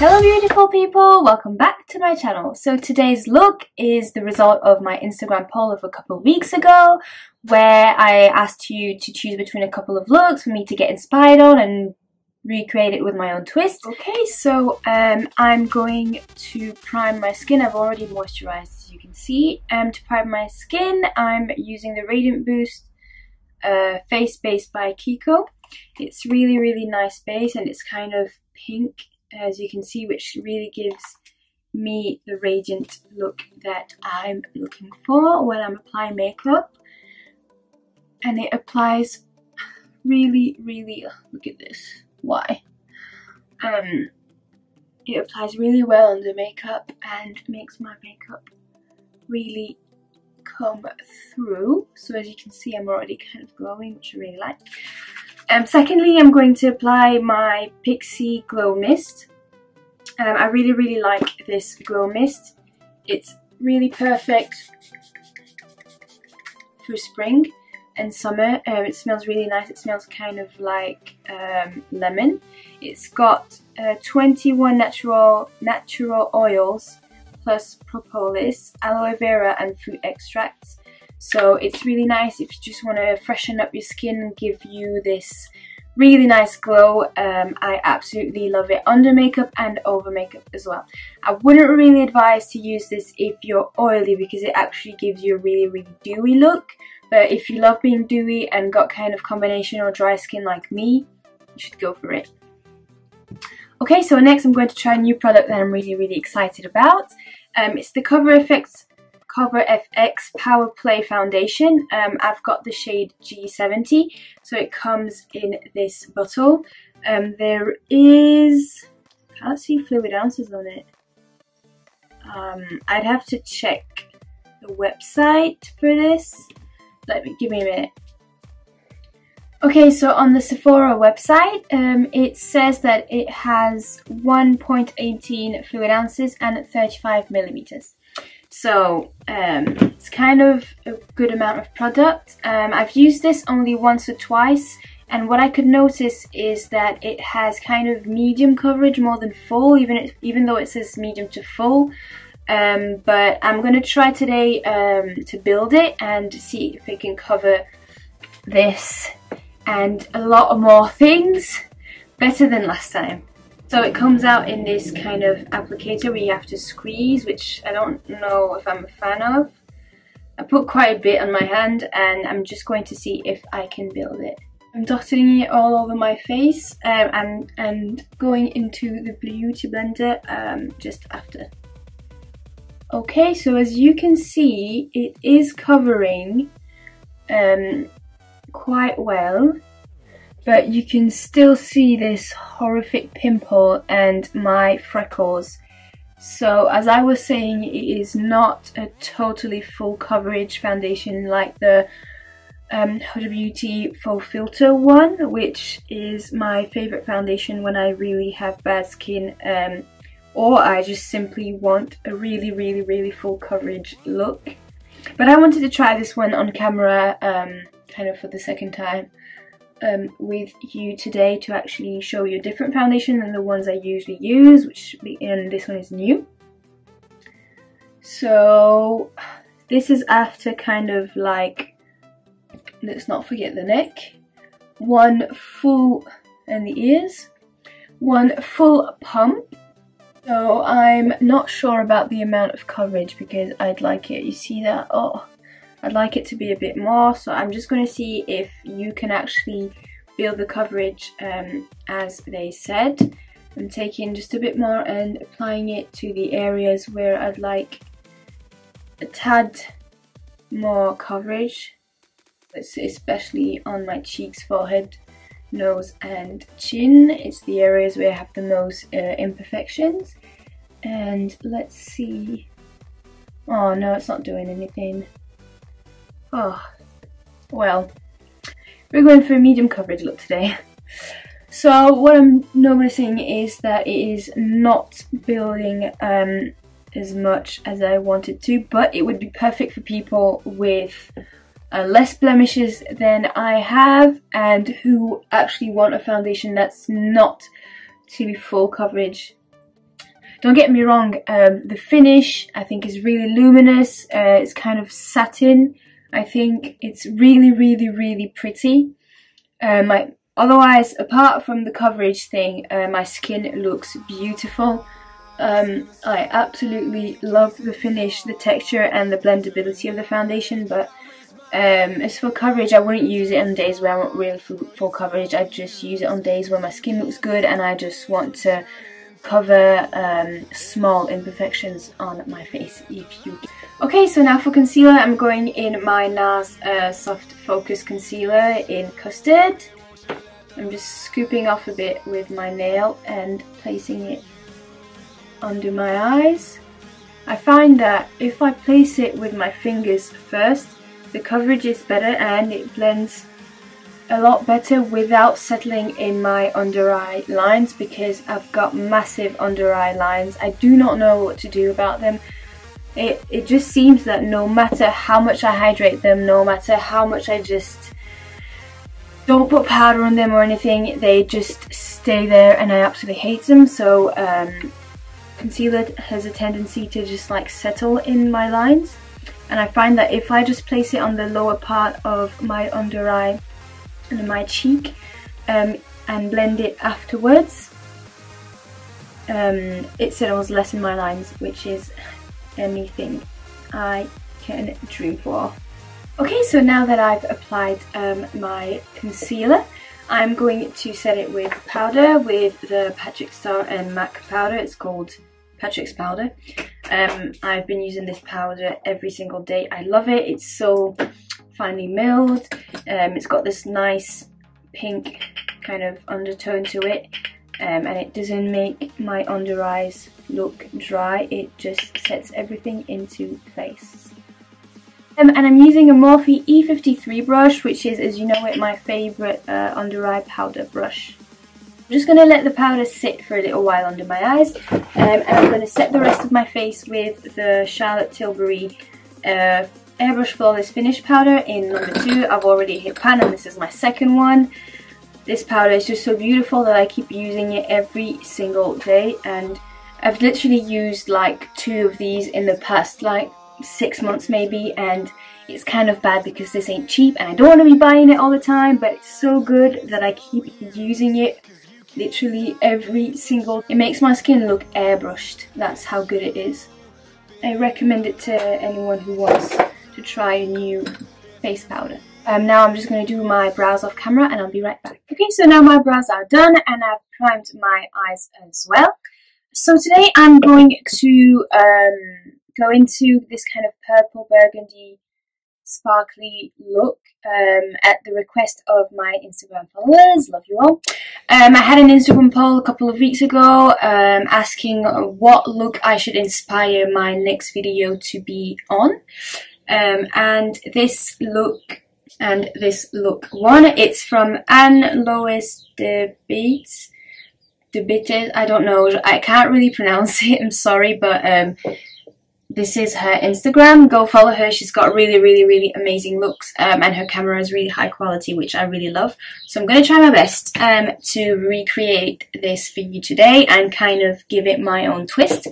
Hello beautiful people, welcome back to my channel. So today's look is the result of my Instagram poll of a couple of weeks ago, where I asked you to choose between a couple of looks for me to get inspired on and recreate it with my own twist. Okay, so I'm going to prime my skin. I've already moisturized, as you can see. To prime my skin, I'm using the Radiant Boost face base by KIKO. It's really nice base, and it's kind of pink, as you can see, which really gives me the radiant look that I'm looking for when I'm applying makeup. And it applies really, look at this. Why? It applies really well under makeup and makes my makeup really come through. So as you can see, I'm already kind of glowing, which I really like. Secondly, I'm going to apply my Pixie Glow Mist. I really like this glow mist. It's really perfect for spring and summer. It smells really nice. It smells kind of like lemon. It's got 21 natural oils plus propolis, aloe vera and fruit extracts. So it's really nice if you just want to freshen up your skin and give you this really nice glow. I absolutely love it under makeup and over makeup as well. I wouldn't really advise to use this if you're oily, because it actually gives you a really dewy look. But if you love being dewy and got kind of combination or dry skin like me, you should go for it. Okay, so next I'm going to try a new product that I'm really excited about. It's the Cover FX Power Play Foundation. I've got the shade G70, so it comes in this bottle. There is, I can't see fluid ounces on it. I'd have to check the website for this. Give me a minute. Okay, so on the Sephora website, it says that it has 1.18 fluid ounces and 35 millimeters. So it's kind of a good amount of product. I've used this only once or twice, and what I could notice is that it has kind of medium coverage more than full, even though it says medium to full. But I'm going to try today to build it and see if it can cover this and a lot more things better than last time. So it comes out in this kind of applicator where you have to squeeze, which I don't know if I'm a fan of. I put quite a bit on my hand, and I'm just going to see if I can build it. I'm dotting it all over my face and going into the Beauty Blender just after. Okay, so as you can see, it is covering quite well. But you can still see this horrific pimple and my freckles. So as I was saying, it is not a totally full coverage foundation like the Huda Beauty Faux Filter one, which is my favourite foundation when I really have bad skin, or I just simply want a really full coverage look. But I wanted to try this one on camera kind of for the second time. With you today to actually show you a different foundation than the ones I usually use, and this one is new. So this is after kind of like, let's not forget the neck, one full, and the ears, one full pump. So I'm not sure about the amount of coverage because I'd like it, you see that, oh, I'd like it to be a bit more, so I'm just going to see if you can actually build the coverage as they said. I'm taking just a bit more and applying it to the areas where I'd like a tad more coverage, especially on my cheeks, forehead, nose and chin. It's the areas where I have the most imperfections. And let's see. Oh no, it's not doing anything. Oh, well, we're going for a medium coverage look today. So what I'm noticing is that it is not building as much as I wanted to, but it would be perfect for people with less blemishes than I have and who actually want a foundation that's not to be full coverage. Don't get me wrong, the finish I think is really luminous. It's kind of satin. I think it's really pretty. Otherwise, apart from the coverage thing, my skin looks beautiful. I absolutely love the finish, the texture and the blendability of the foundation, but as for coverage, I wouldn't use it on days where I want really full coverage. I just use it on days where my skin looks good and I just want to cover small imperfections on my face. Okay, so now for concealer, I'm going in my Nars Soft Focus Concealer in Custard. I'm just scooping off a bit with my nail and placing it under my eyes. I find that if I place it with my fingers first, the coverage is better and it blends a lot better without settling in my under eye lines, because I've got massive under eye lines. I do not know what to do about them. It just seems that no matter how much I hydrate them, no matter how much I just don't put powder on them or anything, they just stay there and I absolutely hate them. So concealer has a tendency to just like settle in my lines, and I find that if I just place it on the lower part of my under eye and my cheek and blend it afterwards, it settles less in my lines, which is anything I can dream for. Okay, so now that I've applied my concealer, I'm going to set it with powder, with the Patrick Starr and MAC powder. It's called Patrick's powder. I've been using this powder every single day. I love it. It's so finely milled. It's got this nice pink kind of undertone to it, and it doesn't make my under eyes look dry. It just sets everything into place. And I'm using a Morphe E53 brush, which is, as you know it, my favourite under eye powder brush. I'm just going to let the powder sit for a little while under my eyes, and I'm going to set the rest of my face with the Charlotte Tilbury Airbrush Flawless Finish powder in number 2. I've already hit pan and this is my second one. This powder is just so beautiful that I keep using it every single day, and I've literally used like 2 of these in the past like 6 months maybe, and it's kind of bad because this ain't cheap and I don't want to be buying it all the time, but it's so good that I keep using it literally every single. It makes my skin look airbrushed. That's how good it is. I recommend it to anyone who wants to try a new face powder. Now I'm just going to do my brows off camera and I'll be right back. Okay, so now my brows are done and I've primed my eyes as well. So today I'm going to go into this kind of purple burgundy sparkly look at the request of my Instagram followers. Love you all. I had an Instagram poll a couple of weeks ago asking what look I should inspire my next video to be on, and this look one, it's from Anne-Lois de Beats. I don't know, I can't really pronounce it, I'm sorry, but this is her Instagram. Go follow her. She's got really amazing looks, and her camera is really high quality, which I really love. So I'm going to try my best to recreate this for you today and kind of give it my own twist.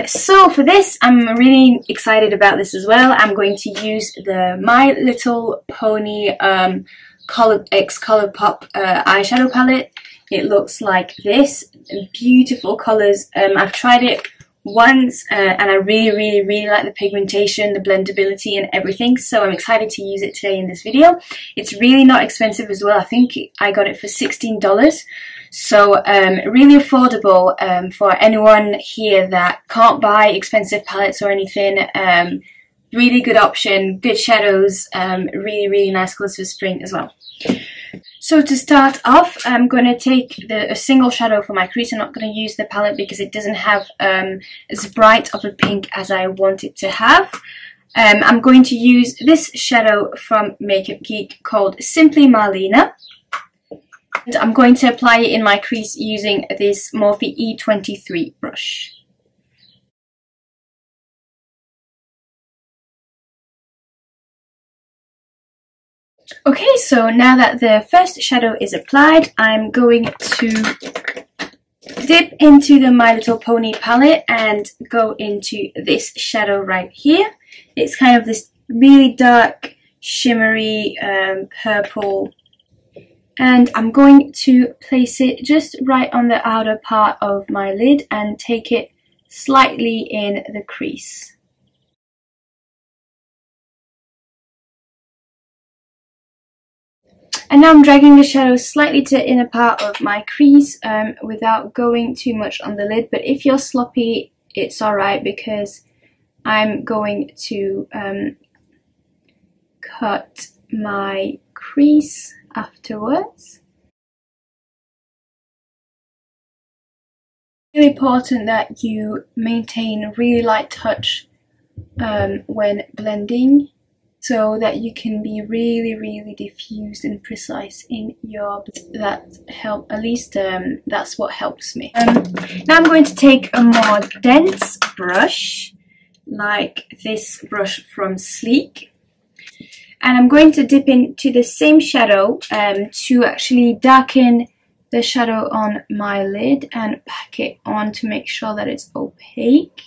So for this, I'm really excited about this as well. I'm going to use the My Little Pony Colourpop eyeshadow palette. It looks like this. Beautiful colours. I've tried it once and I really like the pigmentation, the blendability and everything, so I'm excited to use it today in this video. It's really not expensive as well. I think I got it for $16, so really affordable for anyone here that can't buy expensive palettes or anything. Really good option, good shadows, really nice colours for spring as well. So to start off, I'm going to take a single shadow for my crease. I'm not going to use the palette because it doesn't have as bright of a pink as I want it to have. I'm going to use this shadow from Makeup Geek called Simply Marlena. And I'm going to apply it in my crease using this Morphe E23 brush. Okay, so now that the first shadow is applied, I'm going to dip into the My Little Pony palette and go into this shadow right here. It's kind of this really dark, shimmery purple. And I'm going to place it just right on the outer part of my lid and take it slightly in the crease. And now I'm dragging the shadow slightly to the inner part of my crease without going too much on the lid. But if you're sloppy, it's alright, because I'm going to cut my crease afterwards. It's really important that you maintain a really light touch when blending, so that you can be really diffused and precise in your, that's what helps me. Now I'm going to take a more dense brush, like this brush from Sleek, and I'm going to dip into the same shadow to actually darken the shadow on my lid and pack it on to make sure that it's opaque.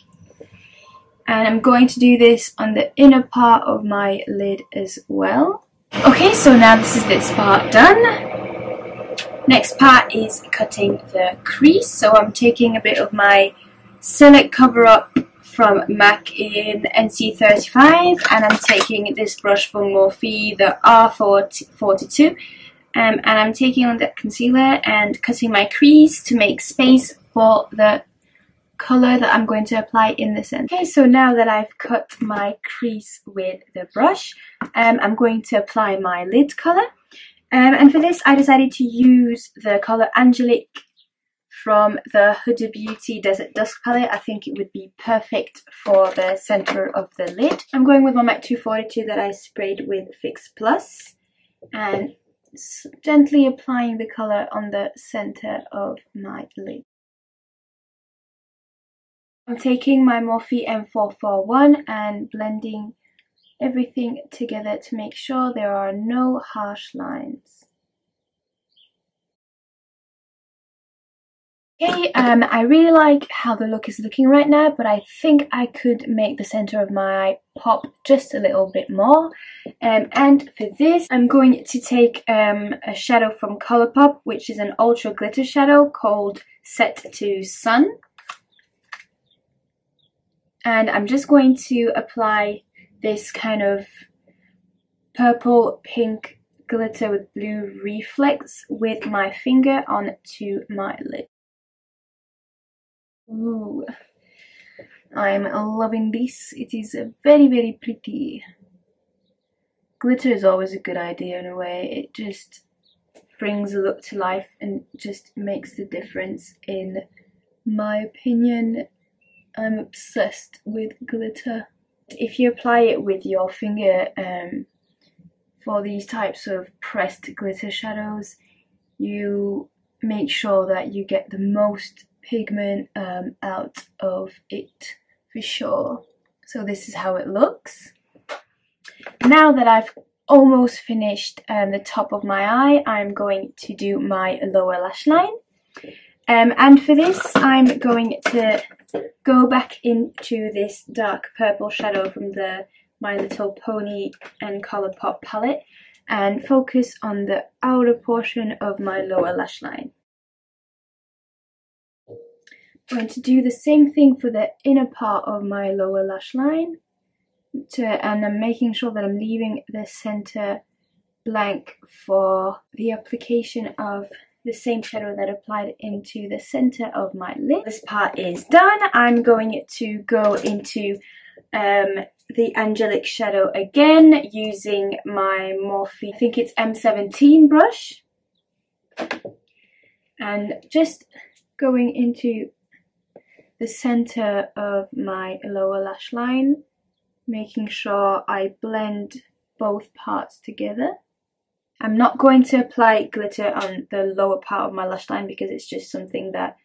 And I'm going to do this on the inner part of my lid as well. Okay, so now this part done. Next part is cutting the crease. So I'm taking a bit of my Select Cover Up from MAC in NC35, and I'm taking this brush from Morphe, the R42, and I'm taking on that concealer and cutting my crease to make space for the colour that I'm going to apply in the center. Okay, so now that I've cut my crease with the brush, I'm going to apply my lid colour. And for this I decided to use the colour Angelique from the Huda Beauty Desert Dusk palette. I think it would be perfect for the centre of the lid. I'm going with my MAC 242 that I sprayed with Fix Plus, and gently applying the colour on the centre of my lid. I'm taking my Morphe M441 and blending everything together to make sure there are no harsh lines. Okay, I really like how the look is looking right now, but I think I could make the center of my eye pop just a little bit more. And for this, I'm going to take a shadow from Colourpop, which is an ultra glitter shadow called Set to Sun. And I'm just going to apply this kind of purple pink glitter with blue reflex with my finger onto my lid. Ooh, I'm loving this. It is very pretty. Glitter is always a good idea in a way. It just brings a look to life and just makes the difference, in my opinion. I'm obsessed with glitter. If you apply it with your finger for these types of pressed glitter shadows, you make sure that you get the most pigment out of it for sure. So this is how it looks. Now that I've almost finished the top of my eye, I'm going to do my lower lash line. And for this, I'm going to go back into this dark purple shadow from the My Little Pony and Colourpop palette and focus on the outer portion of my lower lash line. I'm going to do the same thing for the inner part of my lower lash line, and I'm making sure that I'm leaving the center blank for the application of the same shadow that applied into the center of my lid. This part is done. I'm going to go into the Angelic shadow again using my Morphe, I think it's M17 brush, and just going into the center of my lower lash line, making sure I blend both parts together. I'm not going to apply glitter on the lower part of my lash line because it's just something that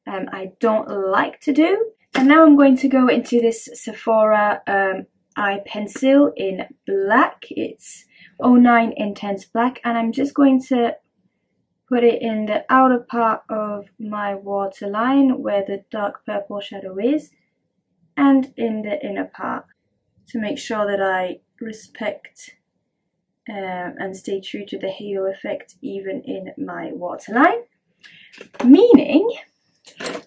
I don't like to do. And now I'm going to go into this Sephora eye pencil in black. It's 09 Intense Black, and I'm just going to put it in the outer part of my waterline where the dark purple shadow is, and in the inner part, to make sure that I respect and stay true to the halo effect even in my waterline. Meaning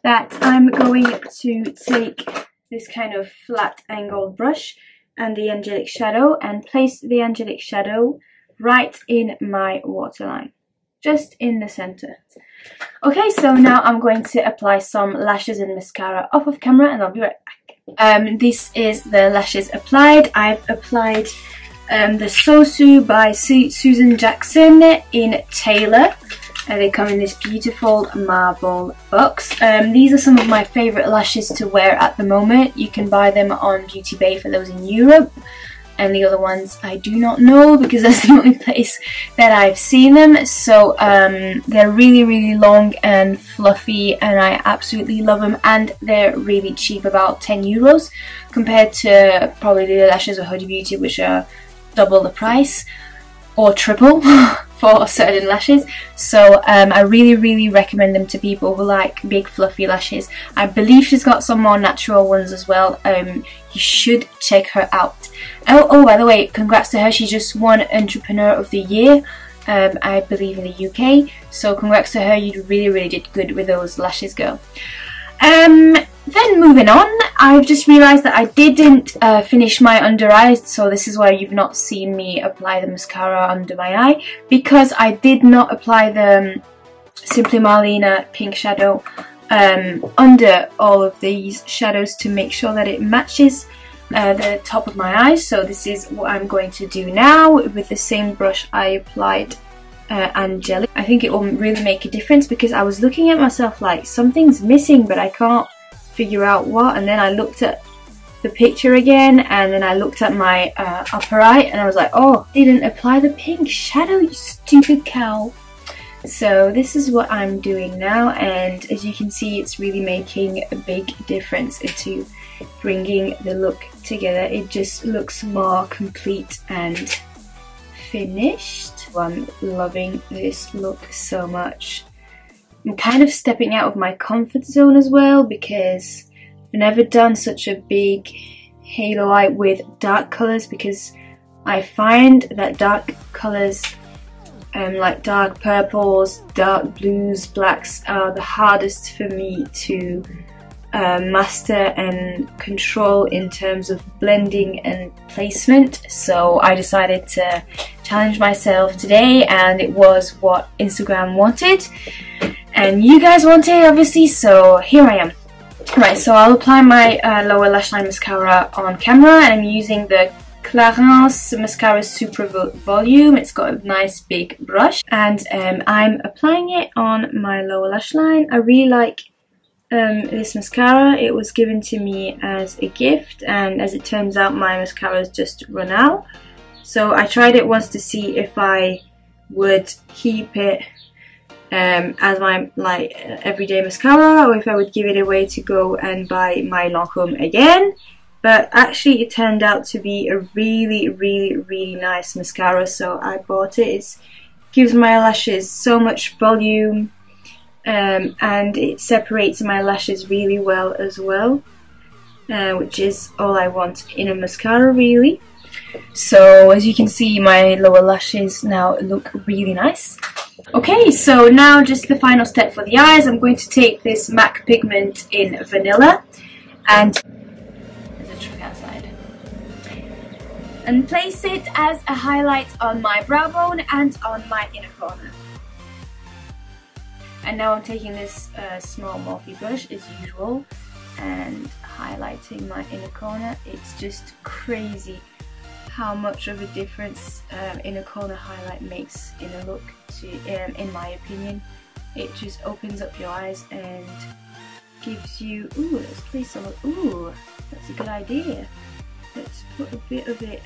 that I'm going to take this kind of flat angled brush and the angelic shadow and place the angelic shadow right in my waterline, just in the center. Okay, so now I'm going to apply some lashes and mascara off of camera and I'll be right back. This is the lashes applied. I've applied the Sosu by Susan Jackson in Taylor. They come in this beautiful marble box. These are some of my favourite lashes to wear at the moment. You can buy them on Beauty Bay for those in Europe. And the other ones I do not know because that's the only place that I've seen them. So they're really, really long and fluffy and I absolutely love them. And they're really cheap, about 10 euros compared to probably the lashes of Huda Beauty, which are double the price or triple for certain lashes. So I really recommend them to people who like big fluffy lashes. I believe she's got some more natural ones as well. You should check her out. Oh, by the way, congrats to her. She just won Entrepreneur of the Year, I believe in the UK. So congrats to her. You really did good with those lashes, girl. Then moving on, I've just realised that I didn't finish my under eyes, so this is why you've not seen me apply the mascara under my eye, because I did not apply the Simply Marlena pink shadow under all of these shadows to make sure that it matches the top of my eyes. So this is what I'm going to do now with the same brush I applied Angelic. I think it will really make a difference because I was looking at myself like something's missing but I can't figure out what, and then I looked at the picture again and then I looked at my upper eye and I was like, oh, didn't apply the pink shadow, you stupid cow. So this is what I'm doing now, and as you can see it's really making a big difference into bringing the look together. It just looks more complete and finished. I'm loving this look so much. I'm kind of stepping out of my comfort zone as well because I've never done such a big halo eye with dark colours, because I find that dark colours like dark purples, dark blues, blacks are the hardest for me to master and control in terms of blending and placement. So I decided to challenge myself today, and it was what Instagram wanted and you guys wanted, obviously, so here I am. Right, so I'll apply my lower lash line mascara on camera, and I'm using the Clarins Mascara Super Volume. It's got a nice big brush, and I'm applying it on my lower lash line. I really like this mascara. It was given to me as a gift, and as it turns out my mascara's just run out. So I tried it once to see if I would keep it as my everyday mascara, or if I would give it away to go and buy my Lancôme again. But actually it turned out to be a really nice mascara, so I bought it. It gives my lashes so much volume, and it separates my lashes really well as well, which is all I want in a mascara, really. So as you can see, my lower lashes now look really nice. Okay, so now just the final step for the eyes. I'm going to take this MAC pigment in Vanilla and there's a truck outside, and place it as a highlight on my brow bone and on my inner corner. And now I'm taking this small Morphe brush as usual and highlighting my inner corner. It's just crazy how much of a difference inner corner highlight makes in a look, in my opinion. It just opens up your eyes and gives you, ooh, let's place some, ooh, that's a good idea. Let's put a bit of it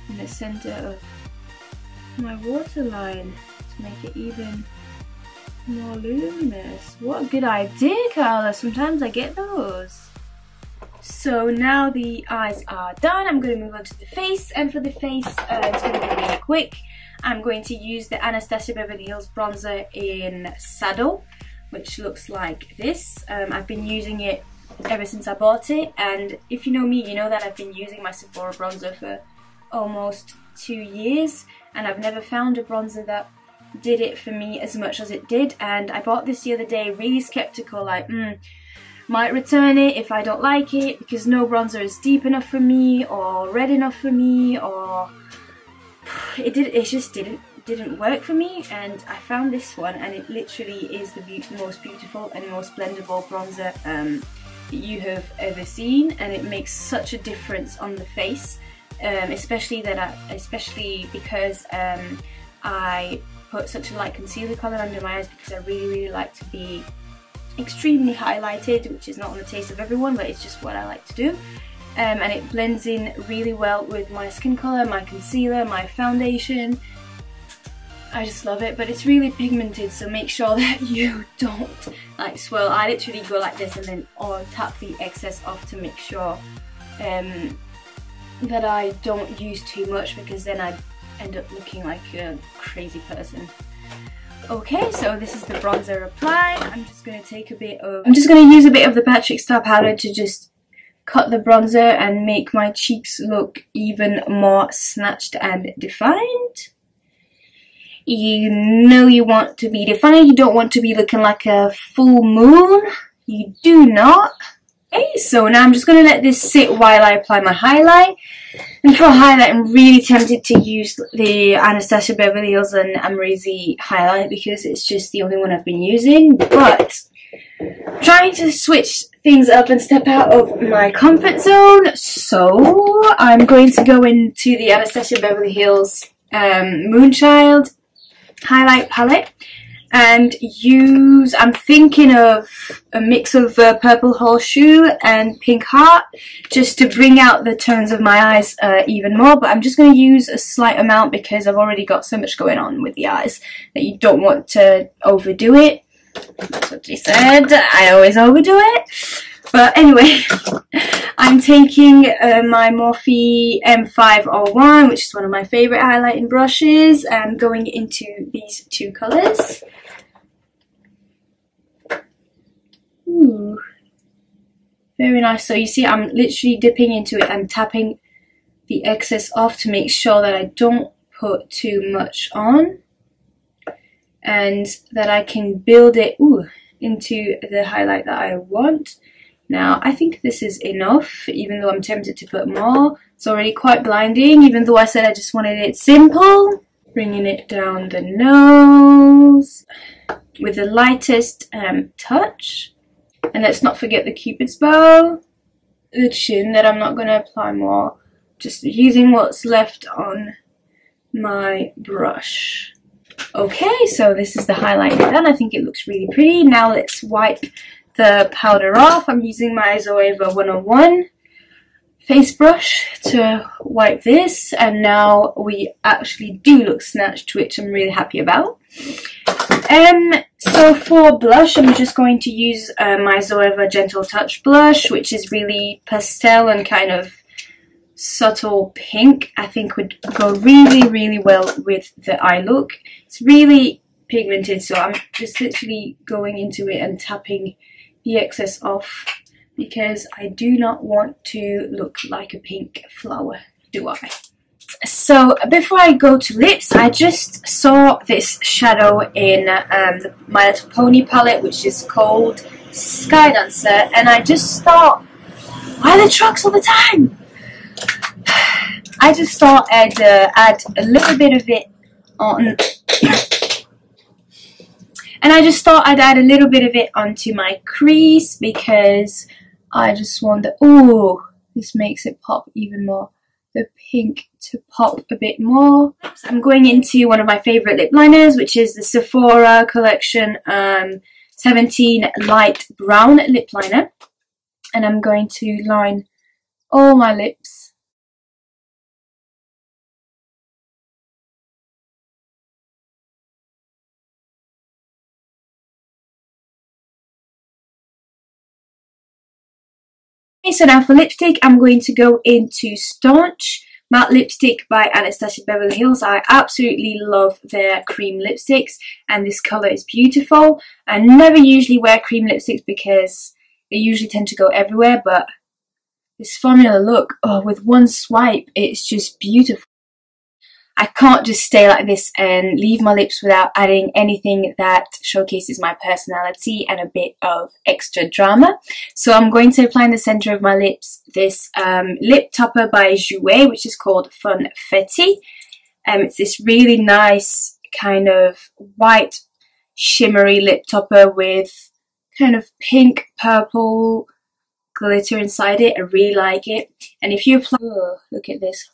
in the center of my waterline to make it even more luminous. What a good idea, Carla. Sometimes I get those. So now the eyes are done, I'm going to move on to the face, and for the face it's going to be really quick. I'm going to use the Anastasia Beverlyhills bronzer in Saddle, which looks like this. I've been using it ever since I bought it, and if you know me, you know that I've been using my Sephora bronzer for almost 2 years, and I've never found a bronzer that did it for me as much as it did. And I bought this the other day really skeptical, like might return it if I don't like it, because no bronzer is deep enough for me or red enough for me, or it just didn't work for me. And I found this one, and it literally is the most beautiful and most blendable bronzer that you have ever seen, and it makes such a difference on the face, especially because I put such a light concealer colour under my eyes, because I really like to be extremely highlighted, which is not on the taste of everyone, but it's just what I like to do. And it blends in really well with my skin colour, my concealer, my foundation. I just love it, but it's really pigmented, so make sure that you don't like swirl. I literally go like this and then tap the excess off to make sure that I don't use too much, because then I end up looking like a crazy person. Okay, so this is the bronzer applied. I'm just going to use a bit of the Patrick Starr powder to just cut the bronzer and make my cheeks look even more snatched and defined. You know you want to be defined, you don't want to be looking like a full moon. You do not. Okay, so now I'm just going to let this sit while I apply my highlight. And for highlight, I'm really tempted to use the Anastasia Beverlyhills and Amrezy highlight, because it's just the only one I've been using. But I'm trying to switch things up and step out of my comfort zone, so I'm going to go into the Anastasia Beverlyhills Moonchild highlight palette and I'm thinking of a mix of purple horseshoe and pink heart, just to bring out the tones of my eyes even more. But I'm just going to use a slight amount, because I've already got so much going on with the eyes that you don't want to overdo it. That's what she said, I always overdo it. But anyway, I'm taking my Morphe M501, which is one of my favourite highlighting brushes, and going into these two colours. Ooh, very nice. So you see, I'm literally dipping into it and tapping the excess off to make sure that I don't put too much on, and that I can build it into the highlight that I want. Now, I think this is enough, even though I'm tempted to put more. It's already quite blinding, even though I said I just wanted it simple. Bringing it down the nose with the lightest touch. And let's not forget the Cupid's bow. The chin, that I'm not going to apply more. Just using what's left on my brush. Okay, so this is the highlight done. I think it looks really pretty. Now let's wipe the powder off. I'm using my Zoeva 101 face brush to wipe this, and now we actually do look snatched, which I'm really happy about. So for blush, I'm just going to use my Zoeva Gentle Touch blush, which is really pastel and kind of subtle pink. I think would go really well with the eye look. It's really pigmented, so I'm just literally going into it and tapping the excess off, because I do not want to look like a pink flower, do I? So before I go to lips, I just saw this shadow in the My Little Pony palette, which is called Sky Dancer, and I just thought, why are there trucks all the time? I just thought I'd add a little bit of it on, and I just thought I'd add a little bit of it onto my crease, because I just want the, this makes it pop even more, the pink to pop a bit more. So I'm going into one of my favourite lip liners, which is the Sephora collection 17 Light Brown Lip Liner, and I'm going to line all my lips. So now for lipstick, I'm going to go into Staunch matte lipstick by Anastasia Beverlyhills. I absolutely love their cream lipsticks, and this colour is beautiful. I never usually wear cream lipsticks because they usually tend to go everywhere, but this formula look, oh, with one swipe, it's just beautiful. I can't just stay like this and leave my lips without adding anything that showcases my personality and a bit of extra drama. So I'm going to apply in the centre of my lips this lip topper by Zoeva, which is called Funfetti. It's this really nice kind of white shimmery lip topper with kind of pink purple glitter inside it. I really like it. And if you apply, oh, look at this.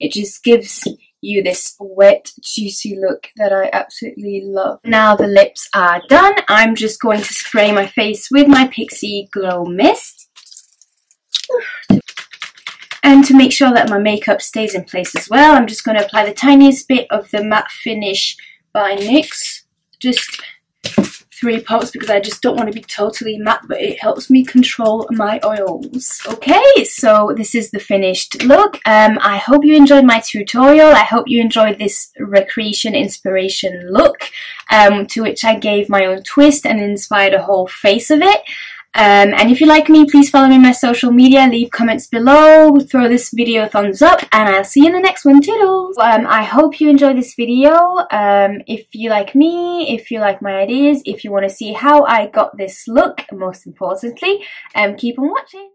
It just gives you this wet, juicy look that I absolutely love. Now the lips are done. I'm just going to spray my face with my Pixie Glow Mist. And to make sure that my makeup stays in place as well, I'm just going to apply the tiniest bit of the Matte Finish by NYX. Just 3 pops because I just don't want to be totally matte, but it helps me control my oils. Okay, so this is the finished look. I hope you enjoyed my tutorial. I hope you enjoyed this recreation inspiration look, to which I gave my own twist and inspired a whole face of it. And if you like me, please follow me on my social media, leave comments below, throw this video a thumbs up, and I'll see you in the next one. Toodles! I hope you enjoyed this video. If you like me, if you like my ideas, if you want to see how I got this look, most importantly, keep on watching.